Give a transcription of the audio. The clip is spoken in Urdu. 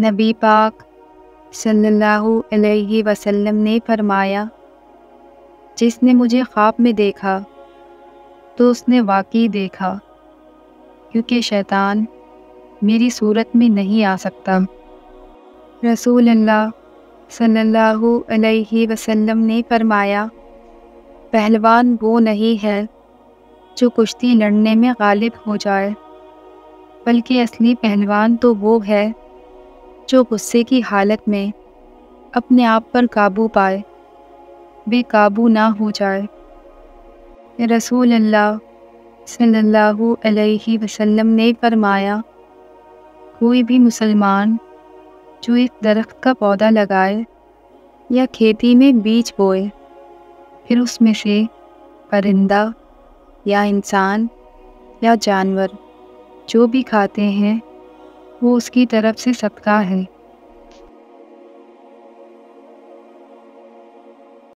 نبی پاک صلی اللہ علیہ وسلم نے فرمایا، جس نے مجھے خواب میں دیکھا تو اس نے واقعی دیکھا، کیونکہ شیطان میری صورت میں نہیں آ سکتا۔ رسول اللہ صلی اللہ علیہ وسلم نے فرمایا، پہلوان وہ نہیں ہے جو کشتی لڑنے میں غالب ہو جائے، بلکہ اصلی پہلوان تو وہ ہے جو غصے کی حالت میں اپنے آپ پر قابو پائے، بے قابو نہ ہو جائے۔ رسول اللہ صلی اللہ علیہ وسلم نے فرمایا، کوئی بھی مسلمان جو ایک درخت کا پودا لگائے یا کھیتی میں بیج بوئے، پھر اس میں سے پرندہ یا انسان یا جانور جو بھی کھاتے ہیں وہ اس کی طرف سے صدقہ ہے۔